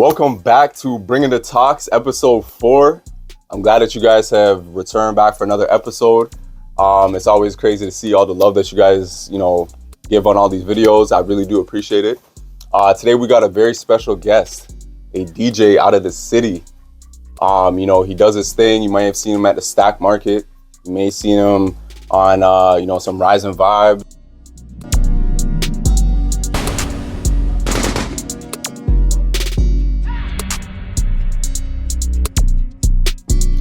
Welcome back to Bringing the Talks, Ep.4. I'm glad that you guys have returned back for another episode. It's always crazy to see all the love that you guys, give on all these videos. I really do appreciate it. Today we got a very special guest, a DJ out of the city. He does his thing. You might have seen him at the Stack Market. You may have seen him on, some Rise and Vibe.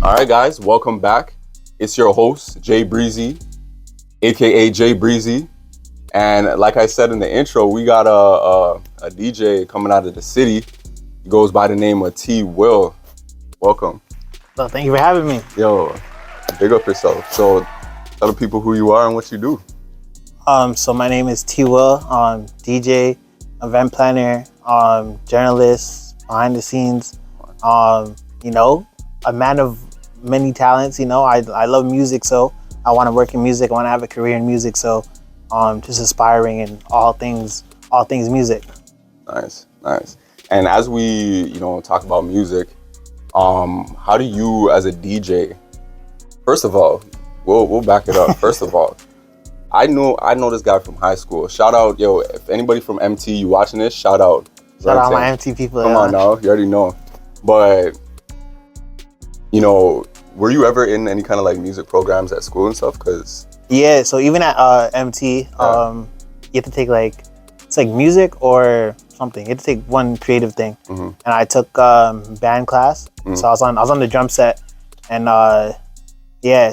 All right, guys, welcome back. It's your host, Jay Breezy, aka Jay Breezy. And like I said in the intro, we got a DJ coming out of the city. He goes by the name of T. Will. Welcome. Well, thank you for having me. Yo, big up yourself. So tell the people who you are and what you do. So my name is T. Will. DJ, event planner, journalist, behind the scenes. A man of many talents. I love music, so I want to work in music. I want to have a career in music, so just aspiring in all things music. Nice. And as we talk about music, how do you as a DJ, first of all, we'll back it up. First of all, I know this guy from high school. Shout out, if anybody from MT you watching this, shout out. Shout out my MT people. Come on now, you already know. But were you ever in any kind of like music programs at school and stuff? Yeah, so even at MT, you have to take it's like music or something. You have to take one creative thing. Mm-hmm. And I took band class. Mm-hmm. So I was on the drum set, and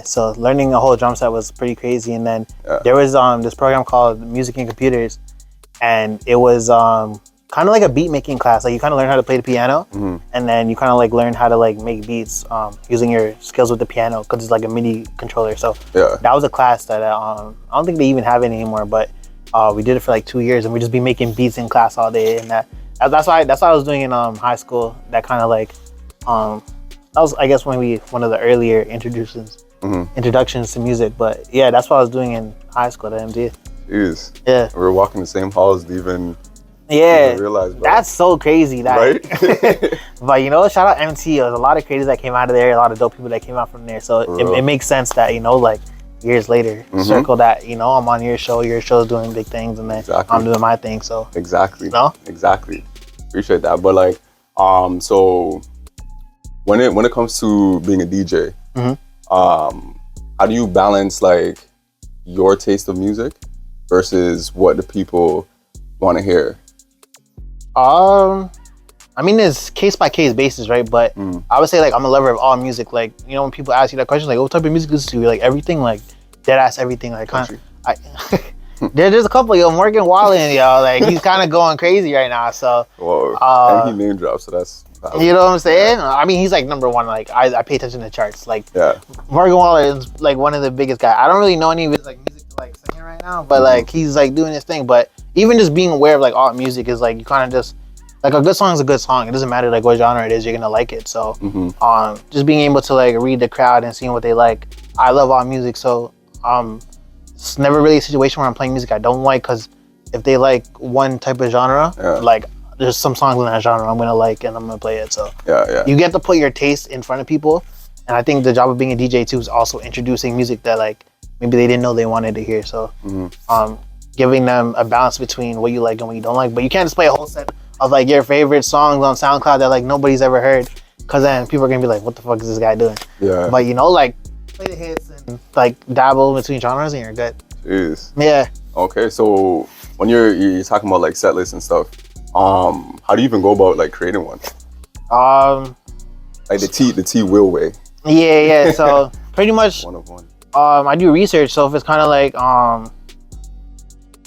so learning a whole drum set was pretty crazy. And then there was this program called Music and Computers, and it was kind of like a beat making class. Like you kind of learn how to play the piano, mm-hmm. and then you kind of learn how to make beats using your skills with the piano, because it's like a MIDI controller. So that was a class that I don't think they even have it anymore, but we did it for 2 years, and we just be making beats in class all day. And that's what I was doing in high school. That kind of that was, I guess, one of the earlier introductions to music. But yeah, that's what I was doing in high school at MT. Jeez. Yeah. We were walking the same halls to even realize, bro. That's so crazy. Right? But shout out MT. There was a lot of creators that came out of there, a lot of dope people that came out from there. So it makes sense that, years later, circle that, I'm on your show's doing big things, and then I'm doing my thing. So exactly. Exactly. Appreciate that. But so when it comes to being a DJ, how do you balance your taste of music versus what the people want to hear? It's case by case basis, right? But I would say I'm a lover of all music. When people ask you that question, what type of music listen to? You're everything, dead ass everything. There's a couple, Morgan Wallen, he's kind of going crazy right now. So and he name drops, so that's valid. You know what I'm saying? Yeah. He's number one. I pay attention to charts. Morgan Wallen is one of the biggest guys. I don't really know any of his music to singing right now, but he's doing his thing. But even just being aware of all music is you kind of just a good song is a good song. It doesn't matter what genre it is, you're gonna like it. So just being able to read the crowd and seeing what they like. I love all music, so it's never really a situation where I'm playing music I don't like, because if they like one type of genre, there's some songs in that genre I'm gonna like and I'm gonna play it. So you get to put your taste in front of people, and I think the job of being a DJ too is also introducing music that maybe they didn't know they wanted to hear. So giving them a balance between what you like and what you don't like. But you can't just play a whole set of your favorite songs on SoundCloud that nobody's ever heard, because then people are gonna be like, what the fuck is this guy doing? Yeah. But play the hits and dabble between genres and you're good. Jeez. Yeah. Okay, so when you're talking about set lists and stuff, how do you even go about creating one? The T Will way. Yeah. So pretty much one of one. I do research, so if it's kind of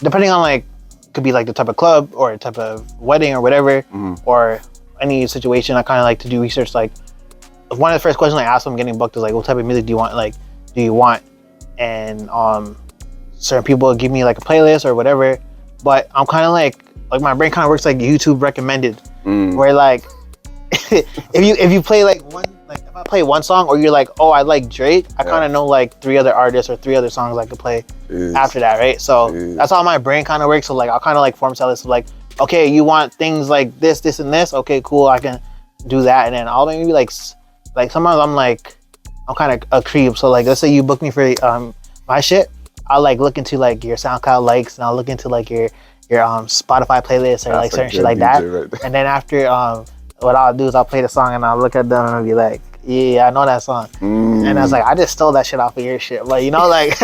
depending on could be the type of club or type of wedding or whatever, or any situation, I kind of like to do research. One of the first questions I ask them getting booked is what type of music do you want? And certain people give me a playlist or whatever, but I'm kind of my brain kind of works YouTube recommended, where if you play one, if I play one song, or you're oh, I like Drake, I kind of know 3 other artists or 3 other songs I could play after that, right? So that's how my brain kind of works. So I'll kind of form set lists of okay, you want things like this, this, and this. Okay, cool, I can do that. And then I'll maybe like sometimes I'm kind of a creep. So like, let's say you book me for my shit. I'll like look into like your SoundCloud likes, and I'll look into like your Spotify playlist or like certain shit like that. Right, and then after what I'll do is I'll play the song and I'll look at them and I'll be like, yeah, I know that song. And I was like, I just stole that shit off of your shit. But you know, like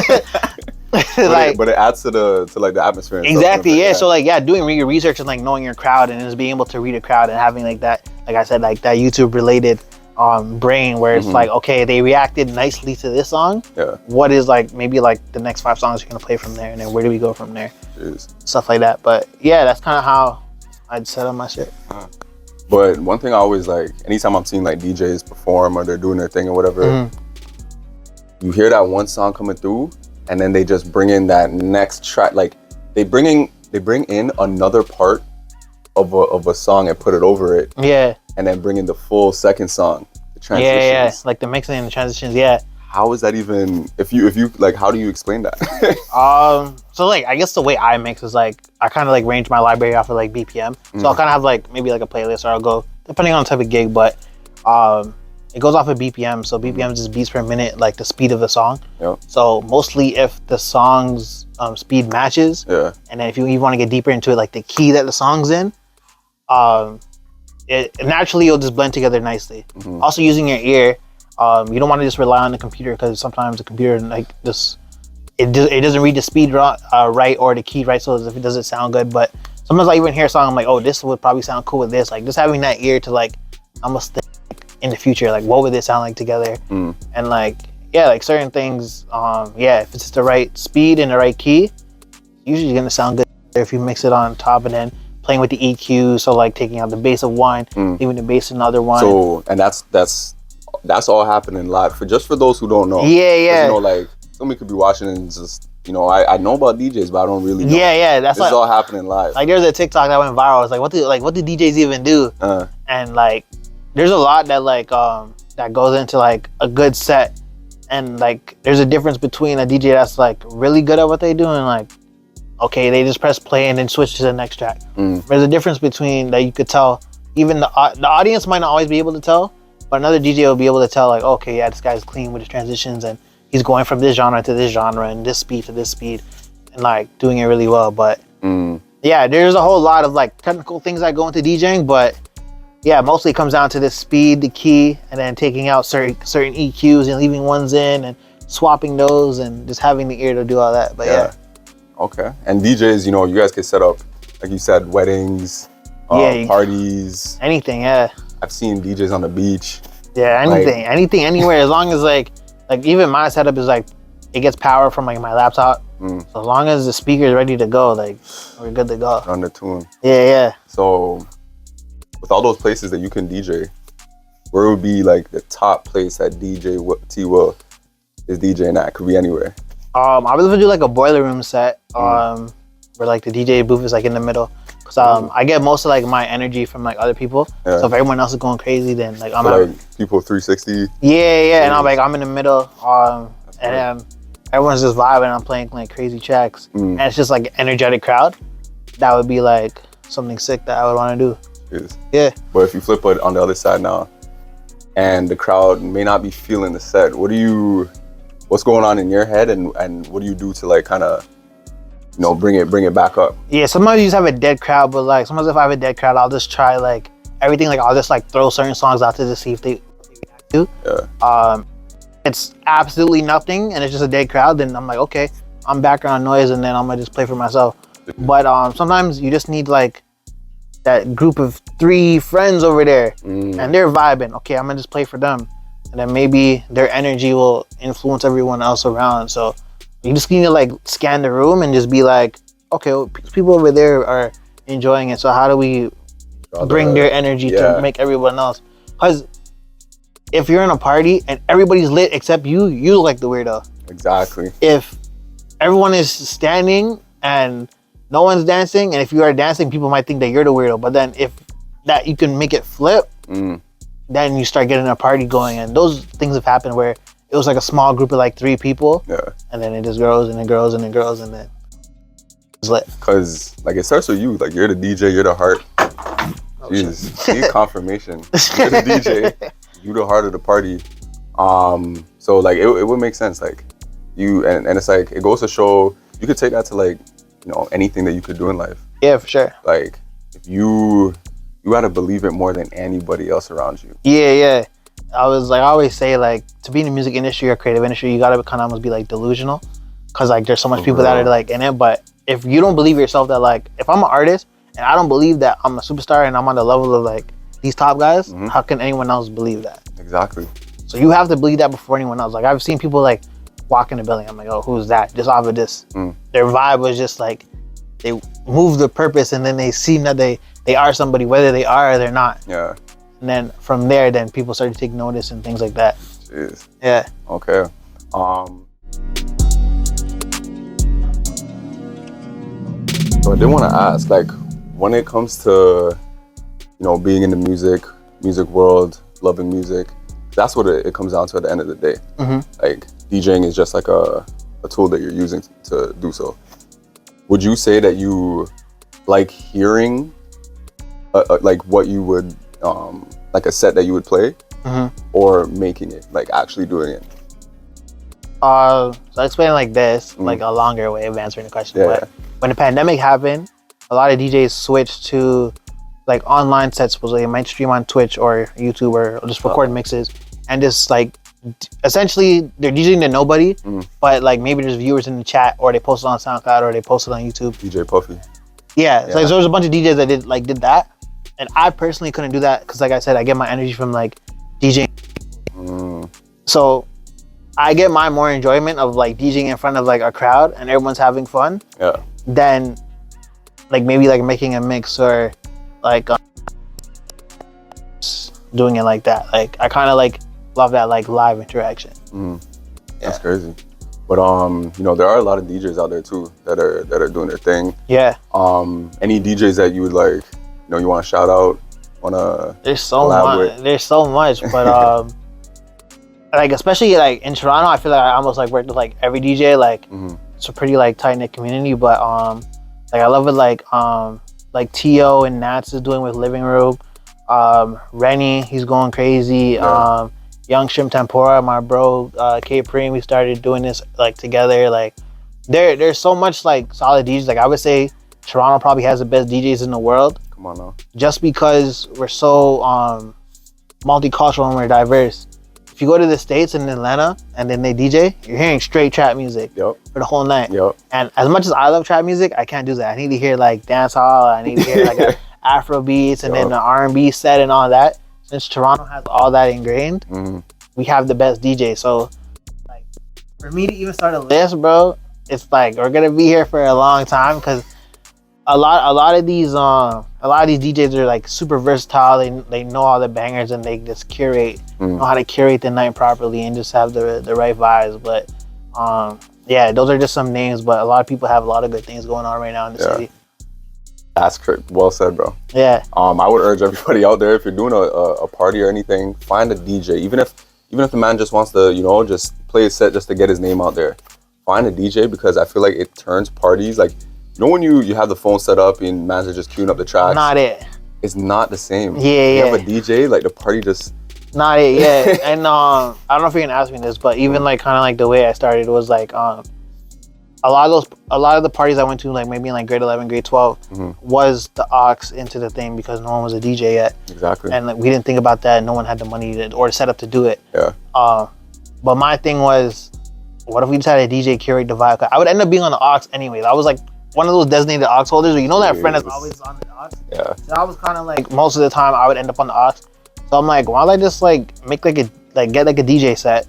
but it adds to the atmosphere. And exactly, stuff, yeah. So like, yeah, doing your research and like knowing your crowd and just being able to read a crowd and having like that, like I said, like that YouTube related brain where it's like, okay, they reacted nicely to this song. Yeah. What is like maybe like the next 5 songs you're gonna play from there, and then where do we go from there? Jeez. Stuff like that. But yeah, that's kind of how I'd set up my shit. But one thing I always like, anytime I'm seeing like DJs perform or they're doing their thing or whatever, you hear that one song coming through, and then they just bring in that next track. Like they bring in another part of a song and put it over it. Yeah. And then bring in the full second song, the transitions. Yeah, like the mixing and the transitions. Yeah. How is that even? If you like, how do you explain that? So like, I guess the way I mix is like, I kind of like range my library off of like BPM. So I'll kind of have like maybe like a playlist, or I'll go depending on the type of gig, but it goes off of BPM. So BPM is just beats per minute, like the speed of the song. Yep. So mostly if the song's speed matches, and then if you want to get deeper into it, like the key that the song's in, it naturally it'll just blend together nicely. Also using your ear, you don't want to just rely on the computer, because sometimes the computer like this, it doesn't read the speed right or the key right, so if it doesn't sound good. But sometimes I even hear a song, I'm like, oh, this would probably sound cool with this. Like just having that ear to like almost think in the future, like what would this sound like together, and like yeah, like certain things, if it's the right speed and the right key, usually gonna sound good if you mix it on top, and then playing with the EQ, so like taking out the bass of one, leaving the bass in another one. So, and that's all happening live for those who don't know. Yeah. You know, like somebody could be watching and just, you know, I know about DJs, but I don't really know. Yeah, that's this is all happening live. Like there's a TikTok that went viral. It's like, what do DJs even do? And like, there's a lot that like that goes into like a good set, and like there's a difference between a DJ that's like really good at what they do and like, okay, they just press play and then switch to the next track. There's a difference between that you could tell. Even the audience might not always be able to tell, but another DJ will be able to tell, like, okay, yeah, this guy's clean with his transitions and he's going from this genre to this genre and this speed to this speed, and like doing it really well. But yeah, there's a whole lot of like technical things that go into DJing, but yeah, mostly it comes down to the speed, the key, and then taking out certain EQs and leaving ones in and swapping those and just having the ear to do all that. But yeah. Okay. And DJs, you know, you guys can set up, like you said, weddings, parties. Anything, yeah. I've seen DJs on the beach. Yeah, anything, anywhere. As long as like even my setup is like, it gets power from like my laptop. So as long as the speaker is ready to go, like we're good to go. On the tune. Yeah. So with all those places that you can DJ, where would be like the top place that DJ T Will is DJing at? Could be anywhere. I would love to do like a boiler room set, where like the DJ booth is like in the middle, cause I get most of like my energy from like other people. Yeah. So if everyone else is going crazy, then like I'm like people 360. Yeah, and I'm in the middle, and everyone's just vibing. I'm playing like crazy tracks, and it's just like an energetic crowd. That would be like something sick that I would want to do. Yes. Yeah. But if you flip it on the other side now, and the crowd may not be feeling the set, what's going on in your head, and what do you do to like kind of, you know, bring it back up? Yeah, sometimes you just have a dead crowd, but like sometimes if I have a dead crowd, I'll just try like everything. Like I'll just like throw certain songs out to see if they react to. Yeah. It's absolutely nothing and it's just a dead crowd, then I'm like, okay, I'm background noise, and then I'm gonna just play for myself. But sometimes you just need like that group of 3 friends over there, and they're vibing. Okay, I'm gonna just play for them. And then maybe their energy will influence everyone else around. So you just need to like scan the room and just be like, okay, well, people over there are enjoying it. So how do we bring their energy to make everyone else? Because if you're in a party and everybody's lit except you look like the weirdo. Exactly. If everyone is standing and no one's dancing, and if you are dancing, people might think that you're the weirdo. But then if that you can make it flip, then you start getting a party going. And those things have happened where it was like a small group of like 3 people, and then it just grows and it grows and it grows, and then Because like it starts with you. Like you're the DJ, you're the heart. Oh, Jeez, need confirmation. You're the DJ, you the heart of the party. So like it would make sense. Like you and it's like it goes to show you could take that to like, you know, anything that you could do in life. Yeah, for sure. Like if you gotta believe it more than anybody else around you. Yeah. I always say, like, to be in the music industry or creative industry, you gotta kind of almost be like delusional, because like there's so much people that are like in it. But if you don't believe yourself, that like if I'm an artist and I don't believe that I'm a superstar and I'm on the level of like these top guys, how can anyone else believe that? Exactly. So you have to believe that before anyone else. Like I've seen people like walk in the building, I'm like, oh, who's that? Just off of this. Their vibe was just like they move the purpose, and then they seem that they are somebody, whether they are or they're not. Yeah. And then from there, then people start to take notice and things like that. Jeez. Yeah. Okay. So I did want to ask, like, when it comes to, you know, being in the music world, loving music, that's what it comes down to at the end of the day. Like, DJing is just like a tool that you're using to do so. Would you say that you like hearing, like what you would, like a set that you would play, or making it, like actually doing it? So I'll explain it like this, like a longer way of answering the question. But when the pandemic happened, a lot of DJs switched to like online sets, supposedly they might stream on Twitch or YouTube or just record mixes, and just like essentially they're DJing to nobody, but like maybe there's viewers in the chat, or they post it on SoundCloud, or they post it on YouTube. DJ Puffy. Yeah. So there was a bunch of DJs that did that, and I personally couldn't do that because, like I said, I get my energy from like DJing. So I get my more enjoyment of like DJing in front of like a crowd and everyone's having fun. Yeah. Than like maybe like making a mix or like doing it like that. Like I kind of like love that like live interaction. That's crazy. But you know, there are a lot of DJs out there too that are doing their thing. Yeah. Any DJs that you would like, you know, you want to shout out? There's so much. There's so much, but like especially like in Toronto, I feel like I almost like worked with like every DJ. Like it's a pretty like tight knit community. But like I love it like T.O. and Nats is doing with Living Room. Rennie, he's going crazy. Yeah. Young Shrimp Tempura, my bro, K Preem, we started doing this like together. Like there's so much like solid DJs. Like I would say Toronto probably has the best DJs in the world. Come on now. Just because we're so multicultural and we're diverse. If you go to the States in Atlanta and then they DJ, you're hearing straight trap music for the whole night. And as much as I love trap music, I can't do that. I need to hear like dancehall. I need to hear like Afro beats and then the R&B set and all that. Since Toronto has all that ingrained, we have the best DJ. So, like, for me to even start a list, bro, it's like we're gonna be here for a long time because a lot of these DJs are like super versatile. They know all the bangers and they just know how to curate the night properly and just have the right vibes. But yeah, those are just some names. But a lot of people have a lot of good things going on right now in the city. That's well said, bro. Yeah. I would urge everybody out there, if you're doing a party or anything, find a DJ. Even if the man just wants to, you know, just play a set just to get his name out there. Find a DJ, because I feel like it turns parties, like, you know when you have the phone set up and man's are just queuing up the tracks? Not it. It's not the same. Yeah, you have a DJ, like the party just... Not it, yeah. And I don't know if you're gonna ask me this, but even like kind of like the way I started was like a lot of the parties I went to, like maybe in like grade 11, grade 12, was the aux into the thing because no one was a DJ yet. Exactly. And like we didn't think about that. No one had the money or the setup to do it. Yeah. But my thing was, what if we just had a DJ curate the vibe? I would end up being on the aux anyways. I was like one of those designated aux holders where you know that friend that's always on the aux? Yeah. So I was kind of like, most of the time I would end up on the aux. So I'm like, why don't I just like make like get like a DJ set,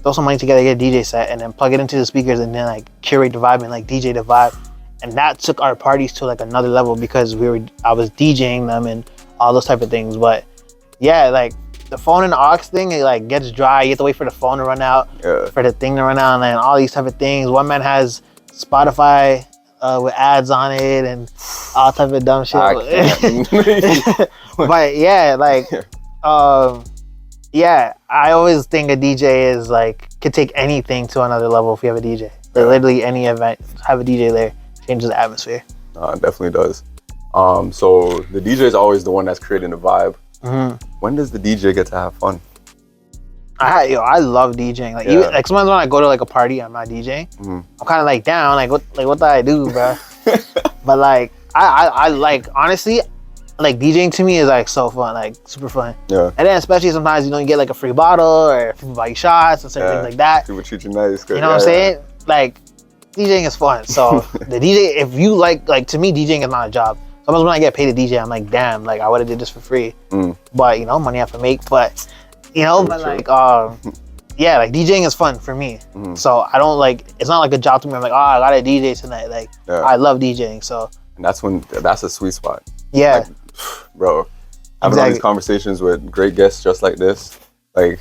throw some money together, get a DJ set, and then plug it into the speakers and then like curate the vibe and like DJ the vibe. And that took our parties to like another level because I was DJing them and all those type of things. But yeah, like the phone and the aux thing, it like gets dry. You have to wait for the phone to run out, for the thing to run out, and then all these type of things. One man has Spotify with ads on it and all type of dumb shit. But yeah, like yeah, I always think a DJ is like could take anything to another level if you have a DJ. Like, literally any event, have a DJ there. changes the atmosphere. It definitely does. So the DJ is always the one that's creating the vibe. When does the DJ get to have fun? I love DJing. Like, even, like sometimes when I go to like a party, I'm not DJing. I'm kind of like down. Like what did I do, bro? But like I like, honestly, like DJing to me is like so fun, like super fun. Yeah. And then especially sometimes, you know, you get like a free bottle or people buy you shots and certain things like that. People treat you nice. You know what I'm saying? Like, DJing is fun. So the DJ, if you like to me, DJing is not a job. Sometimes when I get paid to DJ, I'm like, damn, like I would have did this for free. But you know, money I have to make. But you know, but like yeah, like DJing is fun for me. So I don't like, it's not like a job to me. I'm like, oh, I gotta DJ tonight. Like I love DJing. So and that's a sweet spot. Yeah. Like, bro, having all these conversations with great guests just like this, like,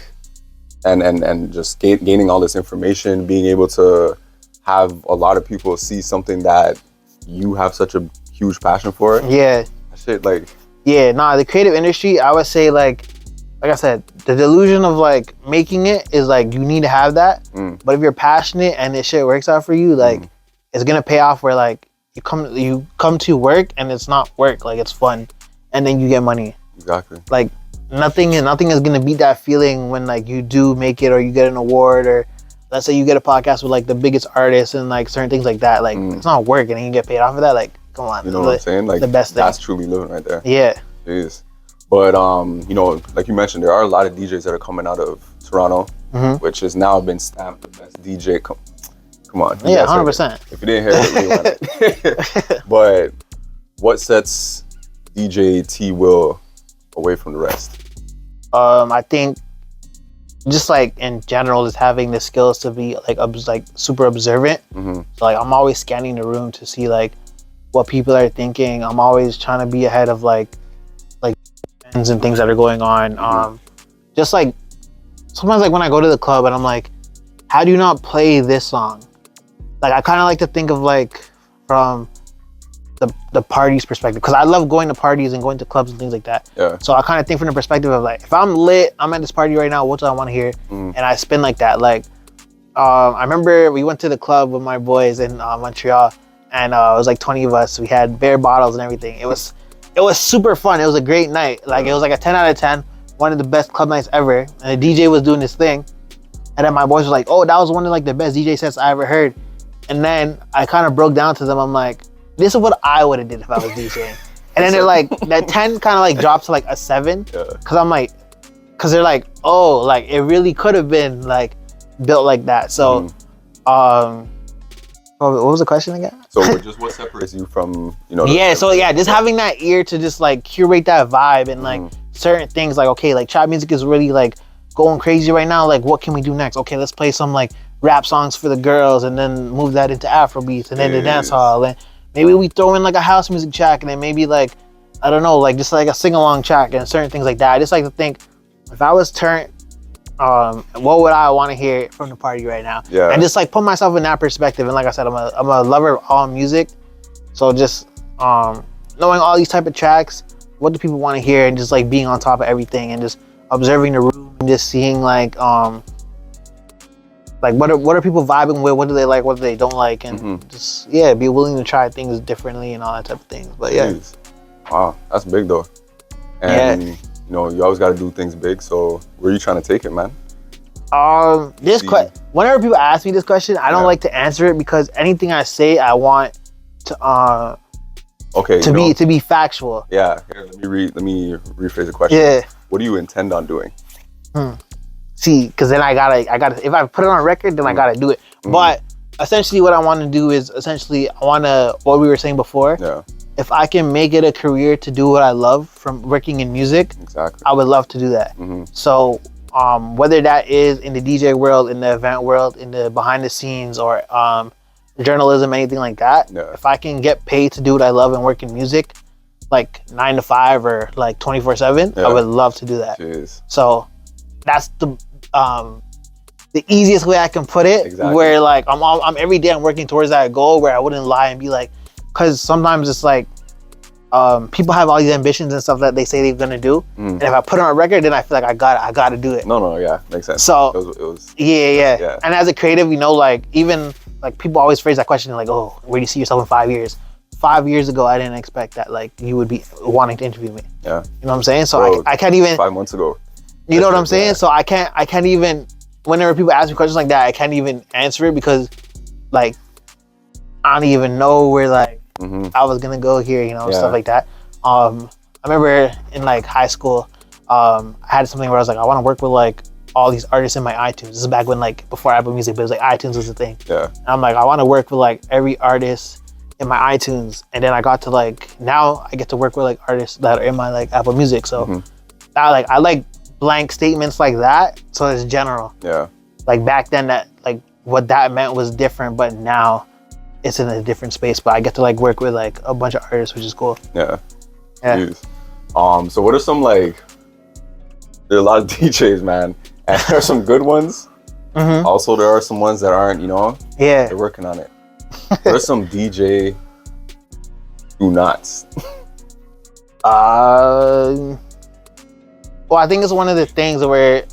and just gaining all this information, being able to have a lot of people see something that you have such a huge passion for. Yeah. That shit, like. Yeah, the creative industry, I would say, like I said, the delusion of like making it is like, you need to have that. But if you're passionate and this shit works out for you, like it's gonna pay off where like you come to work and it's not work, like it's fun, and then you get money. Exactly. Like nothing is gonna beat that feeling when like you do make it, or you get an award, or let's say you get a podcast with like the biggest artists and like certain things like that. Like it's not work, and then you get paid off of that. Like, come on. You know what I'm saying? Like, the best thing. That's truly living right there. Yeah. Jeez. But you know, like you mentioned, there are a lot of DJs that are coming out of Toronto, which has now been stamped the best DJ. Come on. Yeah, 100%. If you didn't hear it, But what sets DJ T Will away from the rest? I think just like in general, just having the skills to be like super observant. So like I'm always scanning the room to see like what people are thinking. I'm always trying to be ahead of like trends and things that are going on. Just like sometimes like when I go to the club and I'm like, how do you not play this song? Like I kind of like to think of like from the party's perspective, because I love going to parties and going to clubs and things like that. Yeah. So I kind of think from the perspective of like, if I'm lit, I'm at this party right now, what do I want to hear? And I spin like that. Like I remember we went to the club with my boys in Montreal, and it was like 20 of us. We had beer bottles and everything. It was super fun. It was a great night. Like it was like a 10 out of 10, one of the best club nights ever. And the DJ was doing this thing, and then my boys were like, oh, that was one of like the best DJ sets I ever heard. And then I kind of broke down to them. I'm like, this is what I would have did if I was DJing. And then they're like, that 10 kind of like dropped to like a 7. Cause I'm like, cause they're like, oh, like it really could have been like built like that. So, what was the question again? So just what separates you from, you know? Yeah. So yeah, just having that ear to just like curate that vibe and like certain things like, okay, like trap music is really like going crazy right now. Like what can we do next? Okay, let's play some like rap songs for the girls and then move that into Afrobeats and then the dance hall. And maybe we throw in like a house music track, and then maybe like, I don't know, like just like a sing-along track and certain things like that. I just like to think, if I was turned, what would I want to hear from the party right now? Yeah. And just like put myself in that perspective. And like I said, I'm a lover of all music. So just knowing all these type of tracks, what do people want to hear, and just like being on top of everything and just observing the room and just seeing like what are people vibing with? What do they like? What do they don't like? And just be willing to try things differently and all that type of thing. But yeah. Jeez. Wow, that's big though. And you know, you always got to do things big. So where are you trying to take it, man? Whenever people ask me this question, I don't like to answer it, because anything I say, I want to to be factual. Yeah. Here, let me rephrase the question. Yeah. What do you intend on doing? See, because then I gotta, if I put it on record, then I gotta do it. But essentially what I want to do is, what we were saying before, if I can make it a career to do what I love from working in music, I would love to do that. So whether that is in the DJ world, in the event world, in the behind the scenes, or journalism, anything like that, if I can get paid to do what I love and work in music, like 9 to 5 or like 24/7, I would love to do that. Jeez. So that's the easiest way I can put it, where like I'm every day I'm working towards that goal, where I wouldn't lie and be like, because sometimes it's like people have all these ambitions and stuff that they say they're gonna do, and if I put it on record, then I feel like I gotta do it. No, yeah, makes sense. So it was and as a creative, you know, like even like people always phrase that question like, oh, where do you see yourself in 5 years? 5 years ago, I didn't expect that like you would be wanting to interview me. Yeah. You know what I'm saying? So Bro, I can't even. 5 months ago. You know what I'm saying? So I can't even. Whenever people ask me questions like that, I can't even answer it because, like, I don't even know where like I was gonna go here. You know, stuff like that. I remember in like high school, I had something where I was like, I want to work with like all these artists in my iTunes. This is back when like before Apple Music, but it was like iTunes was the thing. Yeah. And I'm like, I want to work with like every artist in my iTunes, and then I got to like now I get to work with like artists that are in my like Apple Music. So I like blank statements like that. So it's general. Yeah. Like back then, that like what that meant was different, but now it's in a different space. But I get to like work with like a bunch of artists, which is cool. Yeah. Yeah. Jeez. So what are some like? There are a lot of DJs, man, and there are some good ones. Also, there are some ones that aren't. You know. Yeah. They're working on it. What are some DJ do nots? Well, I think it's one of the things where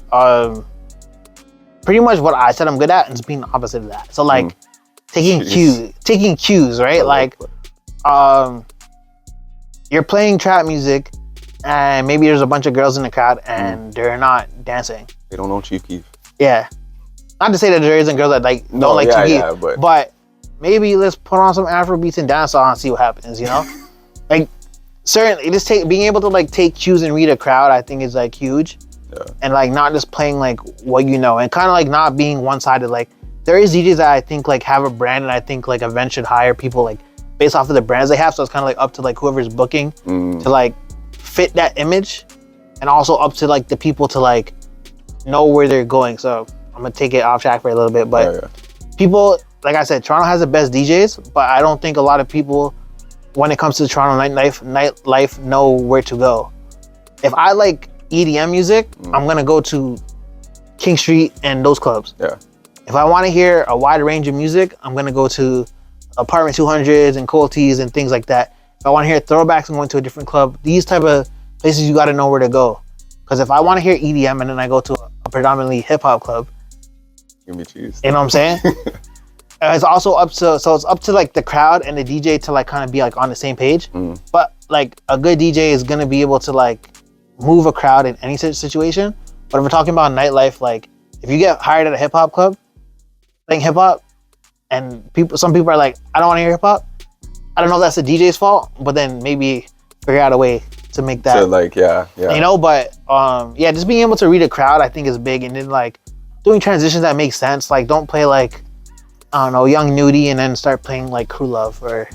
pretty much what I said I'm good at is being the opposite of that. So like taking cues, right? Like you're playing trap music and maybe there's a bunch of girls in the crowd and they're not dancing. They don't know Chief Keef. Yeah. Not to say that there isn't girls that like don't like Chief Keef, but maybe let's put on some Afro beats and dance on and see what happens, you know? Like certainly just being able to like take cues and read a crowd, I think is like huge. Yeah. And like not just playing like what you know, and kind of like not being one-sided. Like there is DJs that I think like have a brand, and I think like events should hire people like based off of the brands they have. So it's kind of like up to like whoever's booking to like fit that image, and also up to like the people to like know where they're going. So I'm gonna take it off track for a little bit, but people, like I said, Toronto has the best DJs, but I don't think a lot of people, when it comes to Toronto nightlife, know where to go. If I like EDM music, I'm gonna go to King Street and those clubs. Yeah. If I want to hear a wide range of music, I'm gonna go to Apartment 200s and Cold Teas and things like that. If I want to hear throwbacks, I'm going to a different club. These type of places, you got to know where to go. Because if I want to hear EDM and then I go to a predominantly hip hop club, give me cheese. You know what I'm saying? It's also up to it's up to like the crowd and the DJ to like kind of be like on the same page. But like a good DJ is gonna be able to like move a crowd in any situation. But if we're talking about nightlife, like if you get hired at a hip hop club playing hip hop, and some people are like, I don't want to hear hip hop. I don't know if that's the DJ's fault, but then maybe figure out a way to make that. So like, yeah. You know, but just being able to read a crowd, I think is big, and then like doing transitions that make sense. Like don't play like, I don't know, Young Nudie and then start playing like Crew Love or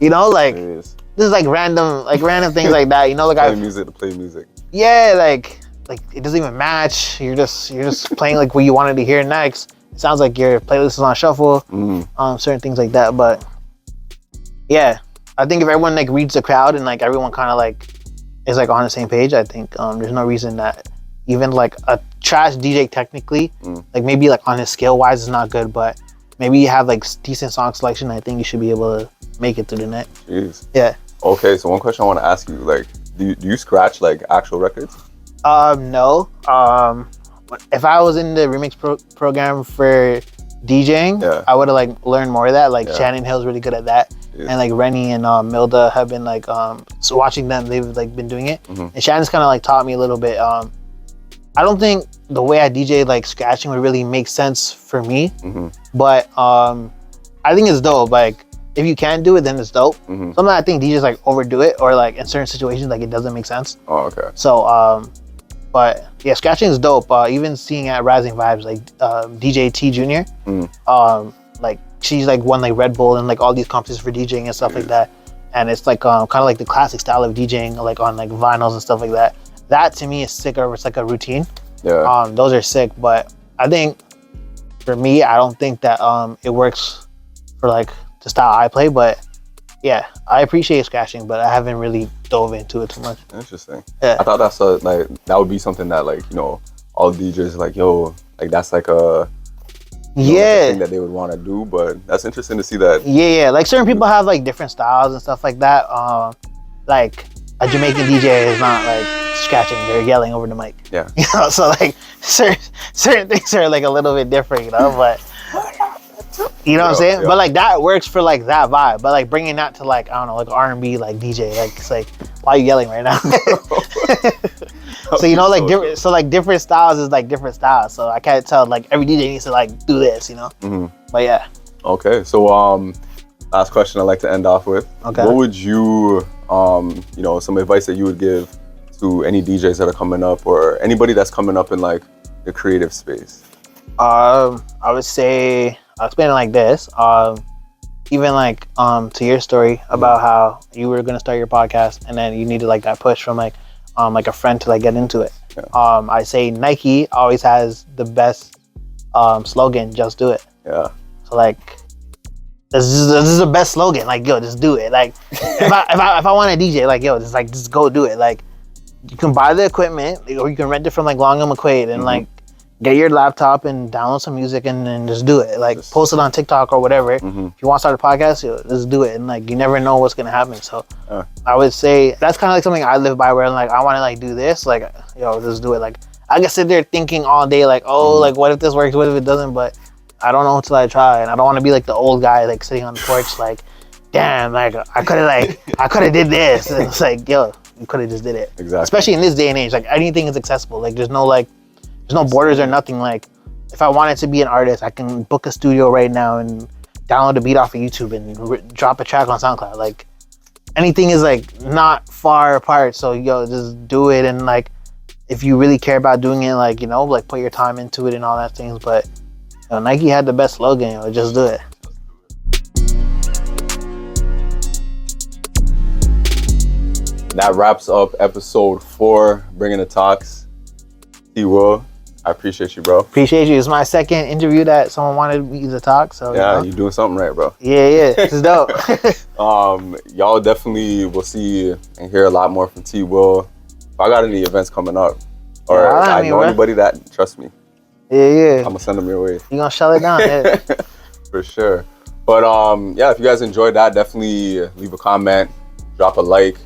you know, like this is like random things like that. You know, like play music to play music. Yeah, like it doesn't even match. You're just playing like what you wanted to hear next. It sounds like your playlist is on shuffle. Certain things like that, but yeah, I think if everyone like reads the crowd and like everyone kind of like is like on the same page, I think there's no reason that even like a trash DJ technically, like maybe like on his skill wise is not good, but maybe you have like decent song selection. I think you should be able to make it through the net. Jeez. Yeah. Okay, so one question I want to ask you, like, do you scratch like actual records? No. If I was in the remix program for DJing, I would have like learned more of that. Like Shannon Hill's really good at that, and like Rennie and Milda have been like so watching them, they've like been doing it, and Shannon's kind of like taught me a little bit. I don't think the way I DJ like scratching would really make sense for me, but I think it's dope. Like if you can do it, then it's dope. Sometimes I think DJs like overdo it, or like in certain situations like it doesn't make sense. Oh, okay. So but yeah, scratching is dope. Even seeing at Rising Vibes, like DJ T Jr. Like she's like won like Red Bull and like all these competitions for DJing and stuff like that. And it's like kind of like the classic style of DJing, like on like vinyls and stuff like that. That to me is sicker. It's like a routine. Yeah. Those are sick, but I think for me, I don't think that it works for like the style I play. But yeah, I appreciate scratching, but I haven't really dove into it too much. Interesting. Yeah. I thought that's like that would be something that like, you know, all DJs like, yo, like that's like a like a thing that they would want to do, but that's interesting to see that. Yeah. Like certain people have like different styles and stuff like that. Like a Jamaican DJ is not like scratching; they're yelling over the mic. Yeah. You know, so like certain things are like a little bit different, you know. But You know what I'm saying? Yeah. But like that works for like that vibe. But like bringing that to like, I don't know, like R&B, like DJ, like it's like, why are you yelling right now? So you know, like different. So like different styles is like different styles. So I can't tell like every DJ needs to like do this, you know. But yeah. Okay, so last question I'd like to end off with. Okay. What would you you know, some advice that you would give to any DJs that are coming up or anybody that's coming up in like the creative space? I would say I'll explain it like this. Even like to your story about how you were gonna start your podcast and then you needed like that push from like a friend to like get into it. Yeah. I say Nike always has the best slogan, just do it. Yeah. So like this is the best slogan. Like, yo, just do it. Like if I want a DJ, like, yo, just go do it. Like you can buy the equipment or you can rent it from like Long and McQuaid and like get your laptop and download some music and then just do it. Like post it on TikTok or whatever. If you want to start a podcast, yo, just do it. And like you never know what's gonna happen. So I would say that's kind of like something I live by, where like I want to like do this. Like, yo, just do it. Like I can sit there thinking all day, like, oh, like what if this works? What if it doesn't? But I don't know until I try, and I don't want to be like the old guy like sitting on the porch, like, damn, like I could have did this. And it's like, yo, you could have just did it. Exactly. Especially in this day and age, like anything is accessible. Like there's no borders or nothing. Like if I wanted to be an artist, I can book a studio right now and download a beat off of YouTube and drop a track on SoundCloud. Like anything is like not far apart. So yo, just do it. And like if you really care about doing it, like, you know, like put your time into it and all that things. But you know, Nike had the best slogan, yo, just do it. That wraps up episode 4, Bringing the Talks. T-Will, I appreciate you, bro. Appreciate you. It's my second interview that someone wanted me to talk. So yeah, you're doing something right, bro. Yeah, this is dope. Y'all definitely will see and hear a lot more from T-Will. If I got any events coming up, or I know anybody that, trust me. Yeah. I'm gonna send them your way. You gonna shut it down? Yeah. For sure. But yeah, if you guys enjoyed that, definitely leave a comment, drop a like,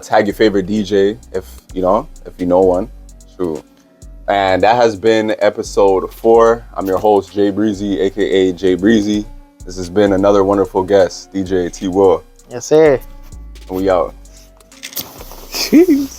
tag your favorite DJ if you know one. True. And that has been episode 4. I'm your host, Jay Breezy, aka Jay Breezy. This has been another wonderful guest, DJ T-Will. Yes, sir. And we out. Jeez.